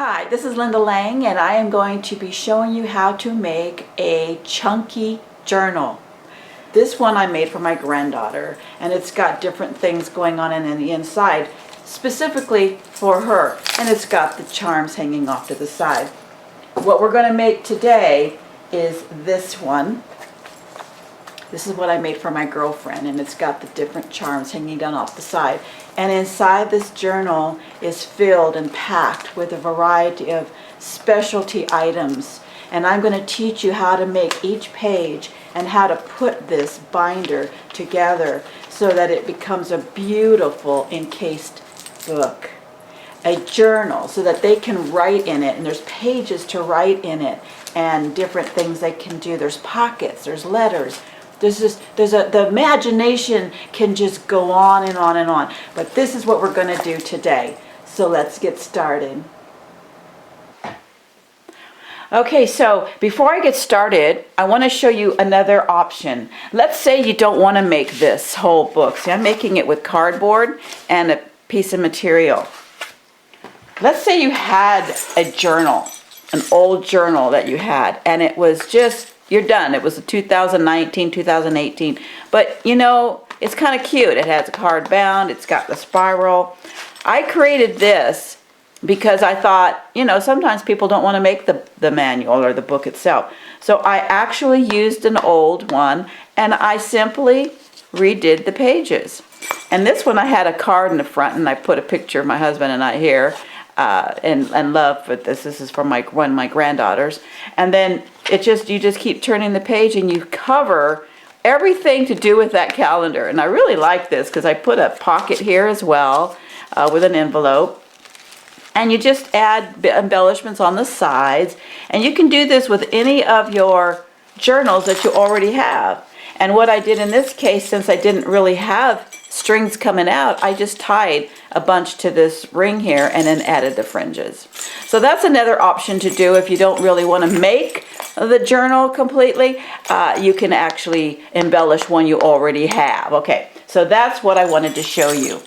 Hi, this is Linda Lang, and I am going to be showing you how to make a chunky journal. This one I made for my granddaughter, and it's got different things going on in the inside, specifically for her, and it's got the charms hanging off to the side. What we're going to make today is this one. This is what I made for my girlfriend, and it's got the different charms hanging down off the side. And inside this journal is filled and packed with a variety of specialty items. And I'm going to teach you how to make each page and how to put this binder together so that it becomes a beautiful encased book. A journal so that they can write in it, and there's pages to write in it and different things they can do. There's pockets, there's letters. The imagination can just go on and on and on. But this is what we're going to do today. So let's get started. Okay, so before I get started, I want to show you another option. Let's say you don't want to make this whole book. See, I'm making it with cardboard and a piece of material. Let's say you had a journal, an old journal that you had, and it was just, you're done. It was a 2019, 2018. But, you know, it's kind of cute. It has a card bound. It's got the spiral. I created this because I thought, you know, sometimes people don't want to make the manual or the book itself. So I actually used an old one, and I simply redid the pages. And this one I had a card in the front, and I put a picture of my husband and I here. And love for this. This is from one of my granddaughters. And then you just keep turning the page and you cover everything to do with that calendar. And I really like this because I put a pocket here as well with an envelope. And you just add embellishments on the sides. And you can do this with any of your journals that you already have. And what I did in this case, since I didn't really have strings coming out, I just tied a bunch to this ring here and then added the fringes. So that's another option to do if you don't really want to make the journal completely. You can actually embellish one you already have. Okay, so that's what I wanted to show you.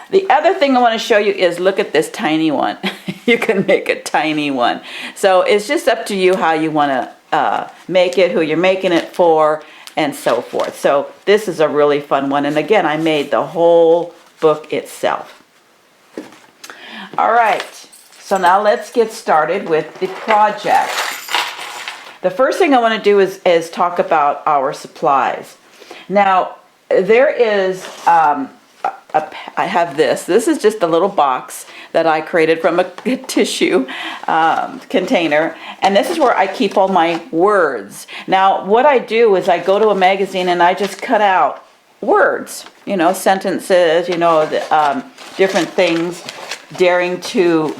The other thing I want to show you is, look at this tiny one. You can make a tiny one. So it's just up to you how you want to make it, who you're making it for, and so forth. So this is a really fun one. And again, I made the whole book itself. All right, so now let's get started with the project. The first thing I want to do is talk about our supplies. Now, there is, I have this. This is just a little box that I created from a tissue container. And this is where I keep all my words. Now, what I do is I go to a magazine and I just cut out words, you know, sentences, you know, different things, daring to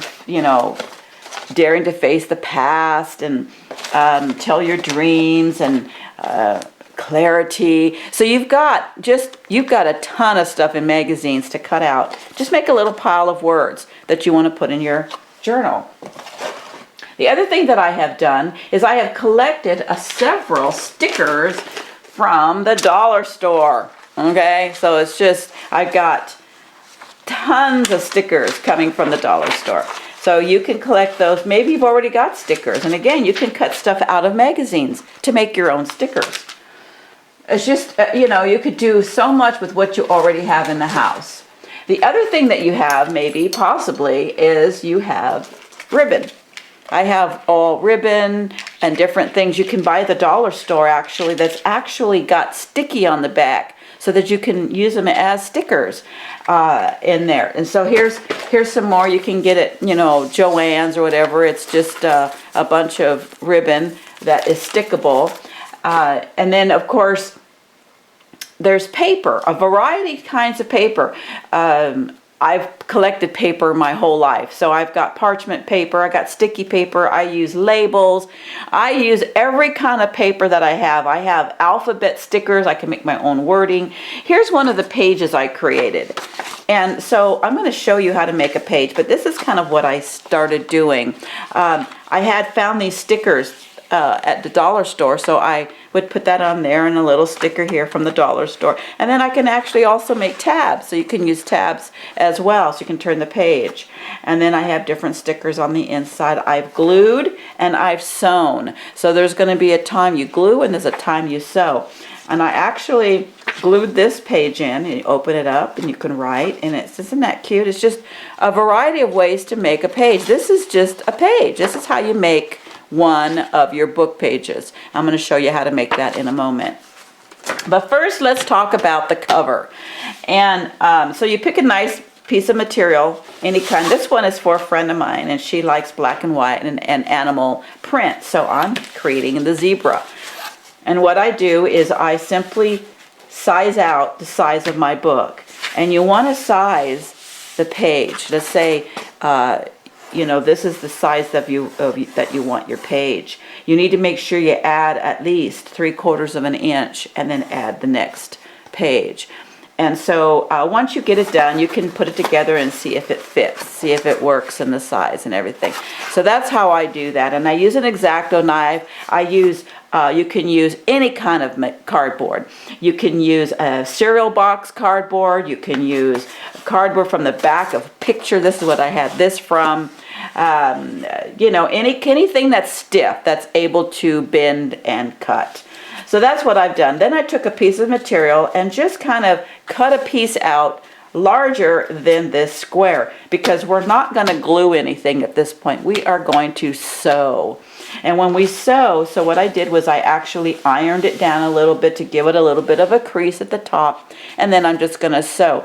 face the past and tell your dreams and clarity. So you've got a ton of stuff in magazines to cut out. Just make a little pile of words that you want to put in your journal. The other thing that I have done is I have collected several stickers from the dollar store. Okay, so it's just, I've got tons of stickers coming from the dollar store. So you can collect those. Maybe you've already got stickers. And again, you can cut stuff out of magazines to make your own stickers. It's just, you know, you could do so much with what you already have in the house. The other thing that you have, maybe, possibly, is you have ribbon. I have all ribbon and different things. You can buy at the dollar store, actually, that's actually got sticky on the back so that you can use them as stickers in there. And so here's some more. You can get it, you know, Joann's or whatever. It's just a bunch of ribbon that is stickable. And then, of course, there's paper, a variety of kinds of paper. I've collected paper my whole life. So I've got parchment paper, I got sticky paper, I use labels. I use every kind of paper that I have. I have alphabet stickers, I can make my own wording. Here's one of the pages I created. And so I'm going to show you how to make a page, but this is kind of what I started doing. I had found these stickers at the dollar store, so I would put that on there and a little sticker here from the dollar store. And then I can actually also make tabs, so you can use tabs as well, so you can turn the page. And then I have different stickers on the inside. I've glued and I've sewn. So there's going to be a time you glue and there's a time you sew. And I actually glued this page in, and you open it up and you can write, and isn't that cute? It's just a variety of ways to make a page. This is just a page. This is how you make one of your book pages. I'm going to show you how to make that in a moment. But first, let's talk about the cover. And so you pick a nice piece of material, any kind. This one is for a friend of mine, and she likes black and white and animal print. So I'm creating the zebra. And what I do is I simply size out the size of my book. And you want to size the page. Let's say, this is the size that you want your page. You need to make sure you add at least 3/4 of an inch and then add the next page. And so once you get it done, you can put it together and see if it fits, see if it works in the size and everything. So that's how I do that. And I use an X-Acto knife. You can use any kind of cardboard. You can use a cereal box cardboard. You can use cardboard from the back of a picture. This is what I had this from. Anything that's stiff, that's able to bend and cut. So that's what I've done. Then I took a piece of material and just kind of cut a piece out larger than this square, because we're not going to glue anything at this point. We are going to sew. And when we sew, so what I did was I actually ironed it down a little bit to give it a little bit of a crease at the top, and then I'm just going to sew.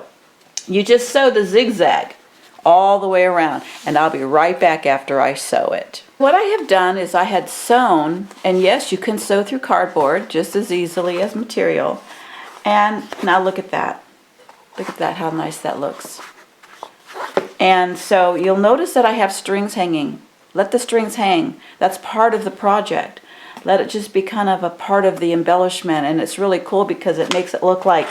You just sew the zigzag all the way around, and I'll be right back after I sew it. What I have done is I had sewn, and yes, you can sew through cardboard just as easily as material. And now look at that. Look at that, how nice that looks. And so you'll notice that I have strings hanging. Let the strings hang. That's part of the project. Let it just be kind of a part of the embellishment, and it's really cool because it makes it look like,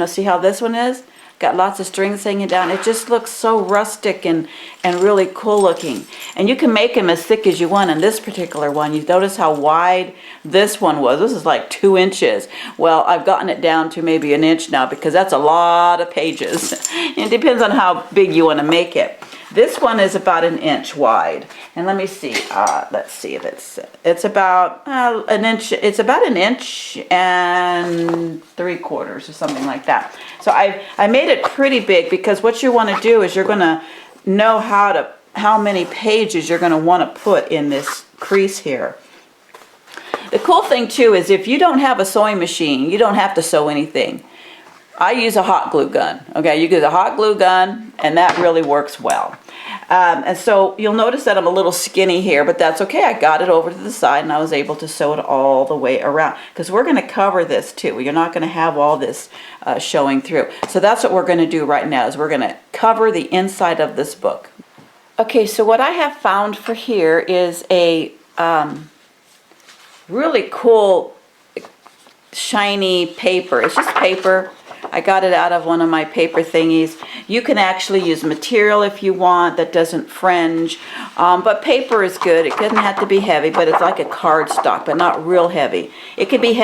see how this one is? Got lots of strings hanging down. It just looks so rustic and really cool looking. And you can make them as thick as you want. In this particular one, you notice how wide this one was. This is like 2 inches. Well, I've gotten it down to maybe 1 inch now, because that's a lot of pages. It depends on how big you want to make it. This one is about 1 inch wide. And let me see. Let's see if it's about 1 inch. It's about 1 inch and 3/4 or something like that. So I made it pretty big, because what you want to do is you're going to know how many pages you're going to want to put in this crease here. The cool thing too is if you don't have a sewing machine, you don't have to sew anything. I use a hot glue gun. Okay, you use a hot glue gun, and that really works well. And so you'll notice that I'm a little skinny here, but that's okay. I got it over to the side, and I was able to sew it all the way around, because we're going to cover this too. You're not going to have all this showing through. So that's what we're going to do right now, is we're going to cover the inside of this book. Okay, so what I have found for here is a really cool shiny paper. It's just paper. I got it out of one of my paper thingies. You can actually use material if you want that doesn't fringe, but paper is good. It doesn't have to be heavy, but it's like a cardstock, but not real heavy. It could be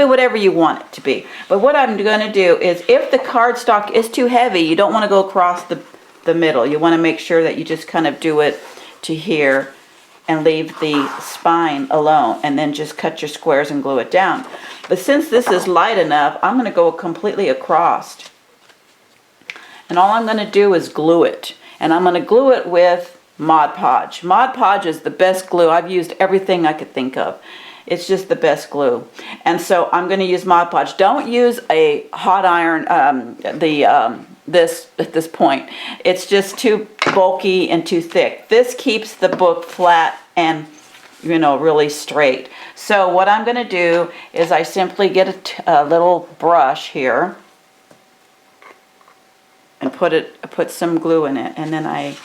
whatever you want it to be. But what I'm going to do is, if the cardstock is too heavy, you don't want to go across the middle. You want to make sure that you just kind of do it to here and leave the spine alone, and then just cut your squares and glue it down. But since this is light enough, I'm going to go completely across. And all I'm going to do is glue it. And I'm going to glue it with Mod Podge. Mod Podge is the best glue. I've used everything I could think of. It's just the best glue. And so I'm going to use Mod Podge. Don't use a hot iron, this at this point. It's just too bulky and too thick. This keeps the book flat and really straight. So what I'm going to do is I simply get a little brush here and put some glue in it, and then I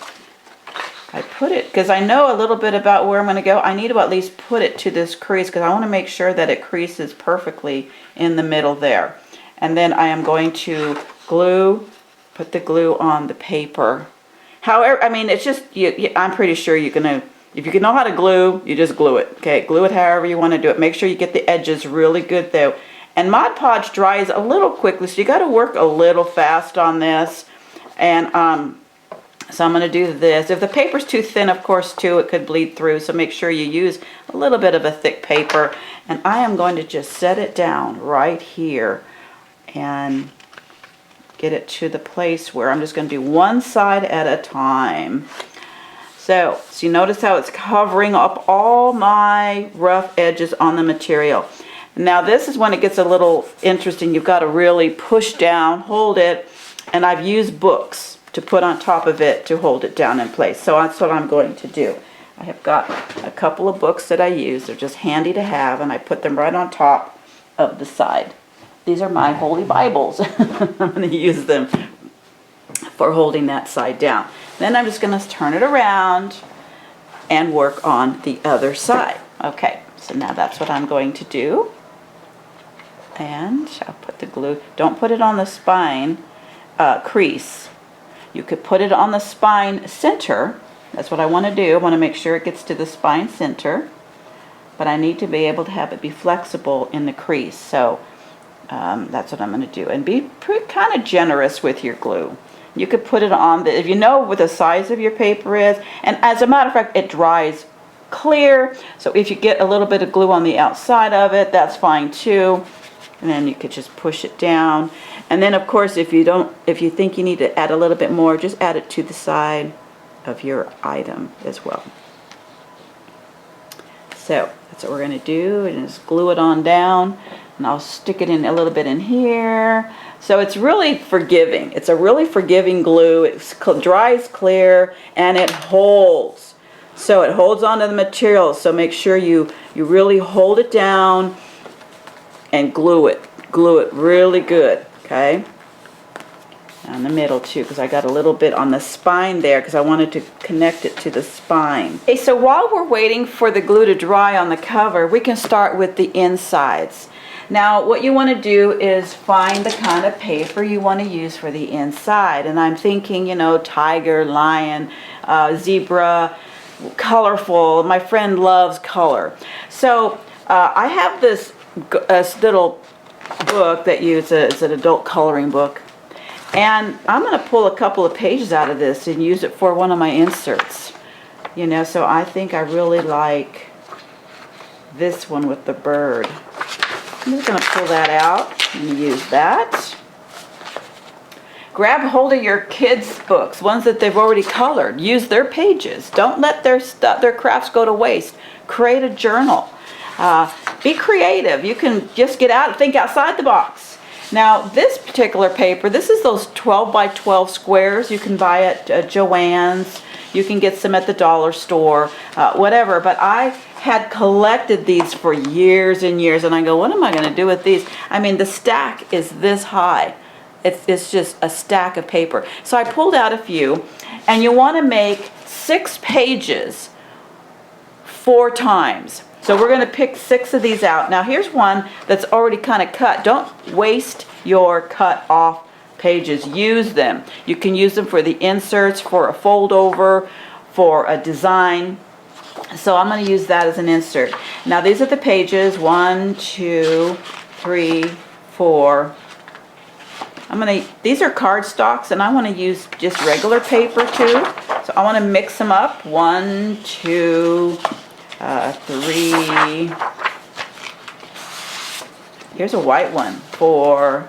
put it, because I know a little bit about where I'm going to go. I need to at least put it to this crease, because I want to make sure that it creases perfectly in the middle there. And then I am going to put the glue on the paper. However, I mean, it's just, I'm pretty sure you're going to If you can know how to glue, you just glue it. Okay, glue it however you want to do it. Make sure you get the edges really good though. And Mod Podge dries a little quickly, so you got to work a little fast on this. And so I'm going to do this. If the paper's too thin, of course, too, it could bleed through. So make sure you use a little bit of a thick paper. And I am going to just set it down right here and get it to the place where I'm just going to do one side at a time. So you notice how it's covering up all my rough edges on the material. Now this is when it gets a little interesting. You've got to really push down, hold it, and I've used books to put on top of it to hold it down in place. So that's what I'm going to do. I have got a couple of books that I use. They're just handy to have, and I put them right on top of the side. These are my holy Bibles. I'm going to use them for holding that side down. Then I'm just going to turn it around and work on the other side. Okay, so now that's what I'm going to do. And I'll put the glue, don't put it on the spine crease. You could put it on the spine center. That's what I want to do. I want to make sure it gets to the spine center. But I need to be able to have it be flexible in the crease. So that's what I'm going to do. And be kind of generous with your glue. You could put it on, if you know what the size of your paper is. And as a matter of fact, it dries clear. So if you get a little bit of glue on the outside of it, that's fine too. And then you could just push it down. And then of course, if you think you need to add a little bit more, just add it to the side of your item as well. So that's what we're going to do, and just glue it on down. And I'll stick it in a little bit in here. So it's really forgiving. It's a really forgiving glue. It dries clear and it holds. So it holds onto the material. So make sure you really hold it down and glue it. Glue it really good, okay? In the middle too, because I got a little bit on the spine there because I wanted to connect it to the spine. Okay, so while we're waiting for the glue to dry on the cover, we can start with the insides. Now what you want to do is find the kind of paper you want to use for the inside. And I'm thinking, you know, tiger, lion, zebra, colorful. My friend loves color. So I have this little book that it's an adult coloring book. And I'm going to pull a couple of pages out of this and use it for one of my inserts. You know, so I think I really like this one with the bird. I'm just going to pull that out and use that. Grab hold of your kids' books, ones that they've already colored. Use their pages. Don't let their crafts go to waste. Create a journal. Be creative. You can just get out and think outside the box. Now this particular paper, this is those 12 by 12 squares you can buy at Joann's. You can get some at the dollar store, whatever. But I had collected these for years and years, and I go, what am I going to do with these? I mean, the stack is this high. It's just a stack of paper. So I pulled out a few, and you want to make 6 pages 4 times. So we're going to pick 6 of these out. Now here's one that's already kind of cut. Don't waste your cut off pages. Use them. You can use them for the inserts, for a fold over, for a design. So I'm going to use that as an insert. Now these are the pages. 1, 2, 3, 4. These are cardstocks, and I want to use just regular paper too. So I want to mix them up. 1, 2, 3. Here's a white one. 4.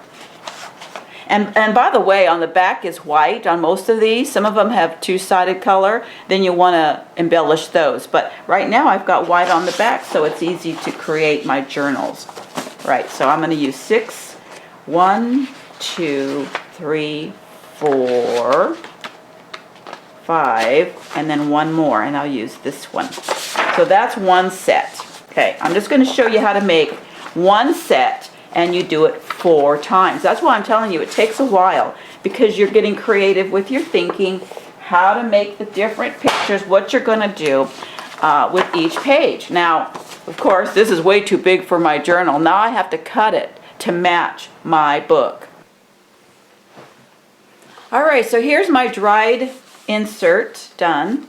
And by the way, on the back is white on most of these. Some of them have 2-sided color. Then you want to embellish those. But right now I've got white on the back, so it's easy to create my journals. Right, so I'm going to use 6. 1, 2, 3, 4, 5, and then one more, and I'll use this one. So that's one set. Okay, I'm just going to show you how to make one set, and you do it 4 times. That's why I'm telling you it takes a while, because you're getting creative with your thinking, how to make the different pictures, what you're going to do with each page. Now, of course, this is way too big for my journal. Now I have to cut it to match my book. Alright, so here's my dried insert done.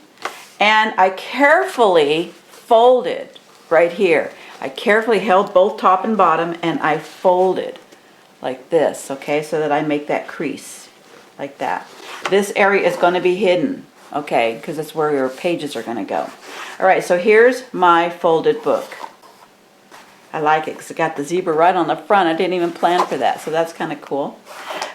And I carefully folded right here. I carefully held both top and bottom and I folded like this, okay, so that I make that crease like that. This area is going to be hidden, okay, because it's where your pages are going to go. All right, so here's my folded book. I like it because it got the zebra right on the front. I didn't even plan for that, so that's kind of cool.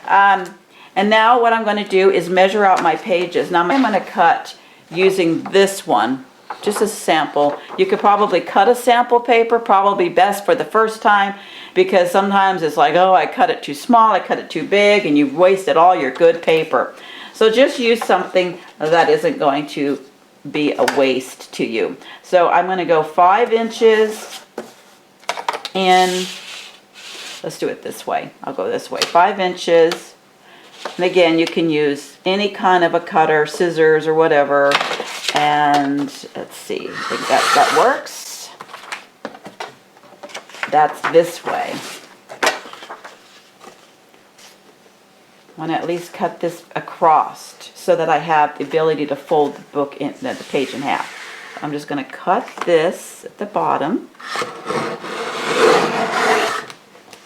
And now what I'm going to do is measure out my pages. Now I'm going to cut using this one, just a sample. You could probably cut a sample paper, probably best for the first time, because sometimes it's like, oh, I cut it too small, I cut it too big, and you've wasted all your good paper. So just use something that isn't going to be a waste to you. So I'm going to go 5 inches in, let's do it this way. I'll go this way, 5 inches. And again, you can use any kind of a cutter, scissors or whatever. And let's see, I think that works. That's this way. I want to at least cut this across so that I have the ability to fold the book in the page in half. I'm just going to cut this at the bottom.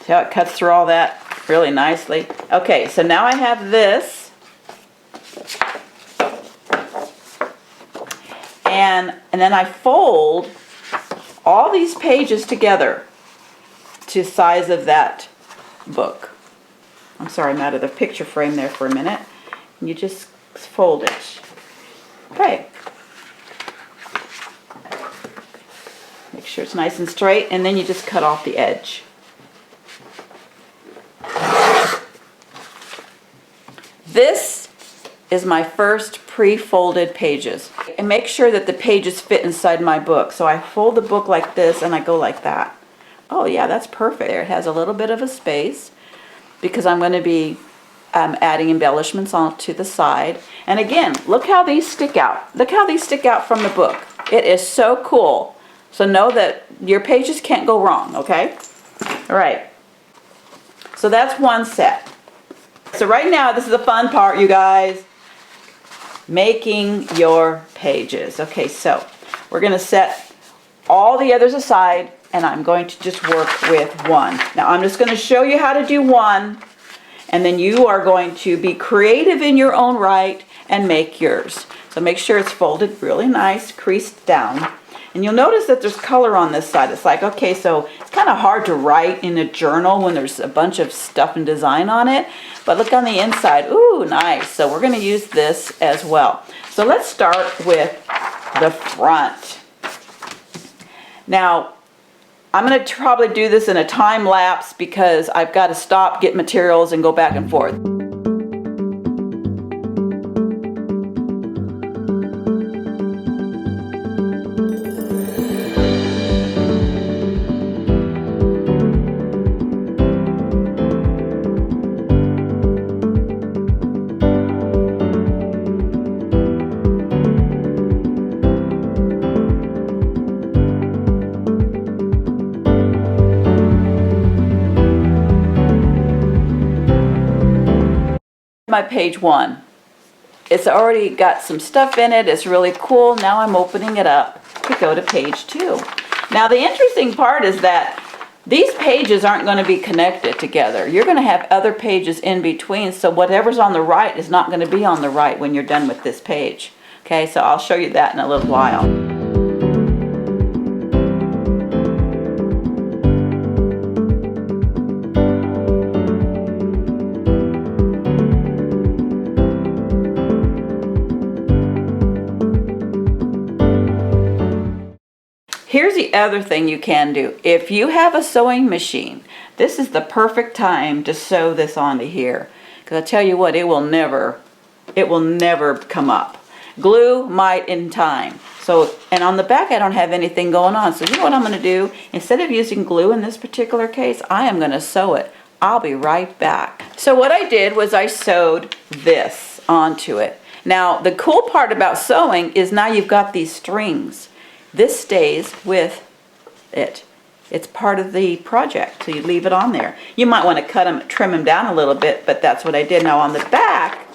See how it cuts through all that really nicely? Okay, so now I have this. And then I fold all these pages together to the size of that book. I'm sorry, I'm out of the picture frame there for a minute. And you just fold it. Okay. Make sure it's nice and straight, and then you just cut off the edge. This is my first pre-folded pages. And make sure that the pages fit inside my book. So I fold the book like this and I go like that. Oh yeah, that's perfect. There, it has a little bit of a space because I'm going to be adding embellishments on to the side. And again, look how these stick out. Look how these stick out from the book. It is so cool. So know that your pages can't go wrong, okay? All right. So that's one set. So right now, this is the fun part, you guys. Making your pages. Okay, so we're going to set all the others aside, and I'm going to just work with one. Now, I'm just going to show you how to do one, and then you are going to be creative in your own right and make yours. So make sure it's folded really nice, creased down. And you'll notice that there's color on this side. It's like, okay, so it's kind of hard to write in a journal when there's a bunch of stuff and design on it. But look on the inside. Ooh, nice. So we're going to use this as well. So let's start with the front. Now, I'm going to probably do this in a time lapse because I've got to stop, get materials, and go back and forth. My page 1. It's already got some stuff in it. It's really cool. Now I'm opening it up to go to page 2. Now the interesting part is that these pages aren't going to be connected together. You're going to have other pages in between, so whatever's on the right is not going to be on the right when you're done with this page. Okay, so I'll show you that in a little while. Here's the other thing you can do. If you have a sewing machine, this is the perfect time to sew this onto here. Because I tell you what, it will never come up. Glue might in time. So, and on the back I don't have anything going on. So you know what I'm going to do? Instead of using glue in this particular case, I am going to sew it. I'll be right back. So what I did was I sewed this onto it. Now the cool part about sewing is now you've got these strings. This stays with it. It's part of the project, so you leave it on there. You might want to cut them, trim them down a little bit, but that's what I did. Now on the back,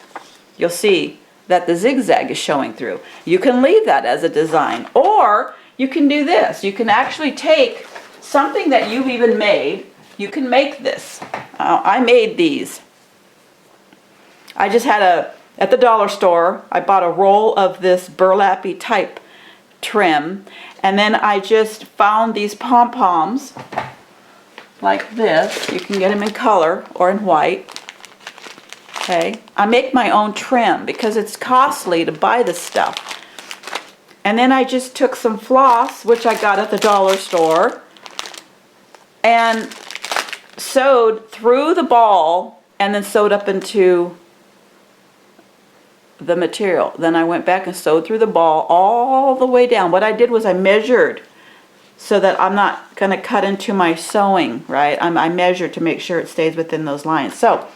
you'll see that the zigzag is showing through. You can leave that as a design, or you can do this. You can actually take something that you've even made. You can make this. I made these. I just had at the dollar store, I bought a roll of this burlappy type trim, and then I just found these pom-poms like this. You can get them in color or in white. Okay, I make my own trim because it's costly to buy this stuff. And then I just took some floss, which I got at the dollar store, and sewed through the ball and then sewed up into the material. Then I went back and sewed through the ball all the way down. What I did was I measured so that I'm not going to cut into my sewing, right? I measured to make sure it stays within those lines. So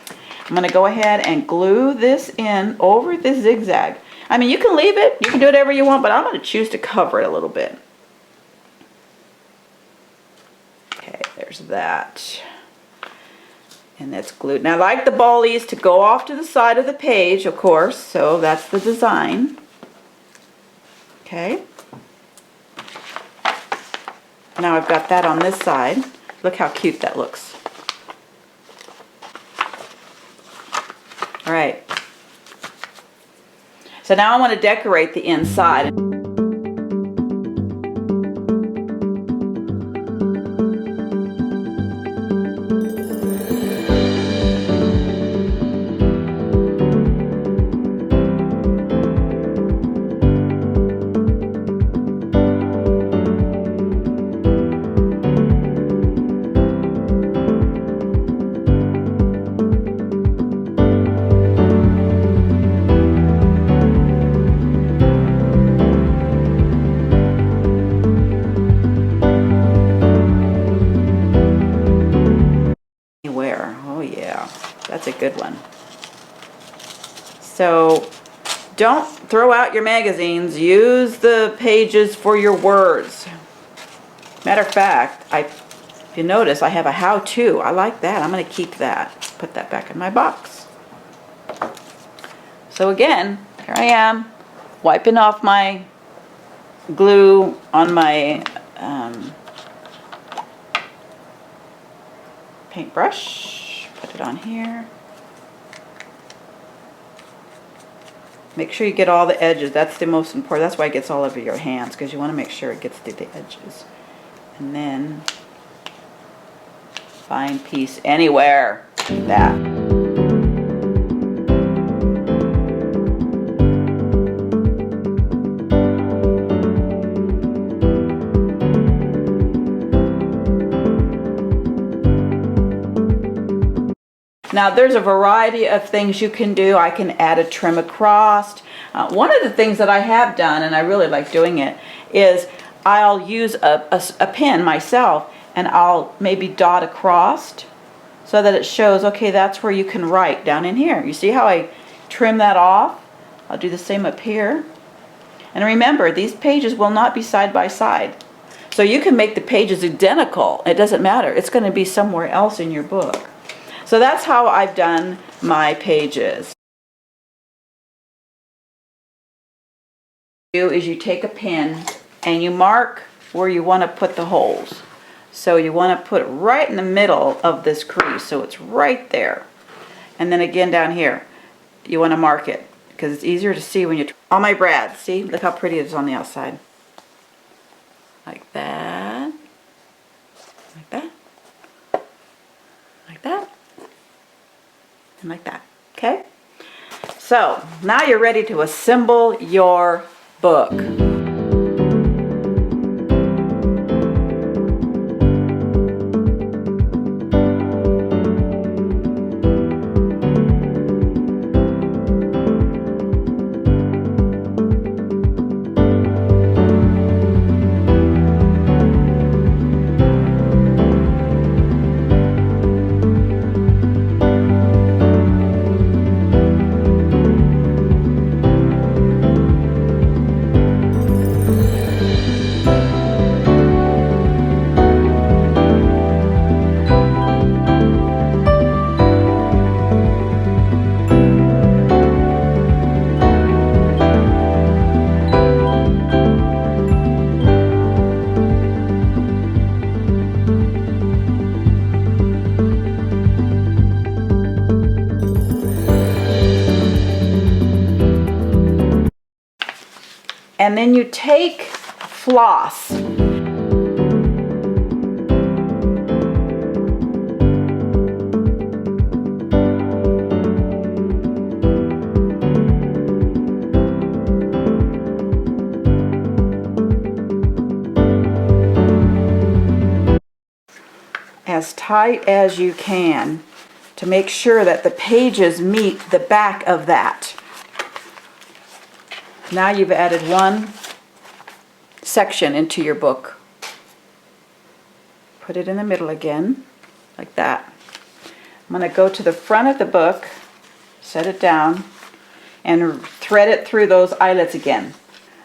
I'm going to go ahead and glue this in over this zigzag. I mean, you can leave it, you can do whatever you want, but I'm going to choose to cover it a little bit. Okay, there's that. And that's glued. Now I like the ballies to go off to the side of the page, of course, so that's the design. Okay. Now I've got that on this side. Look how cute that looks. All right. So now I want to decorate the inside. That's a good one. So don't throw out your magazines. Use the pages for your words. Matter of fact, if you notice, I have a how-to. I like that. I'm going to keep that. Put that back in my box. So again, here I am, wiping off my glue on my paintbrush. Put it on here. Make sure you get all the edges. That's the most important. That's why it gets all over your hands, because you want to make sure it gets through the edges. And then fine piece anywhere. Like that. Now there's a variety of things you can do. I can add a trim across. One of the things that I have done, and I really like doing it, is I'll use a pen myself and I'll maybe dot across so that it shows, okay, that's where you can write down in here. You see how I trim that off? I'll do the same up here. And remember, these pages will not be side by side. So you can make the pages identical. It doesn't matter. It's going to be somewhere else in your book. So that's how I've done my pages. What you do is you take a pen and you mark where you want to put the holes. So you want to put it right in the middle of this crease, so it's right there. And then again down here, you want to mark it because it's easier to see when you. On my brad, see, look how pretty it is on the outside. Like that, like that, like that. Like that. Okay? So now you're ready to assemble your book. And then you take floss. As tight as you can to make sure that the pages meet the back of that. Now you've added one section into your book. Put it in the middle again, like that. I'm going to go to the front of the book, set it down, and thread it through those eyelets again.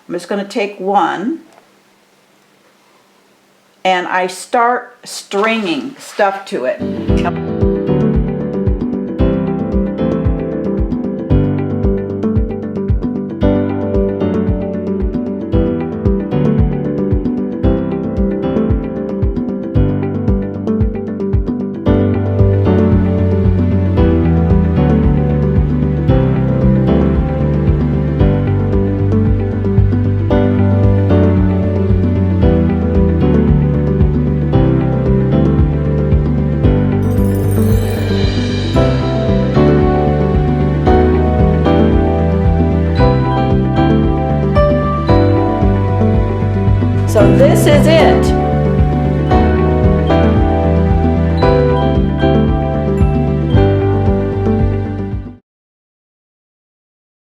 I'm just going to take one, and I start stringing stuff to it. So this is it.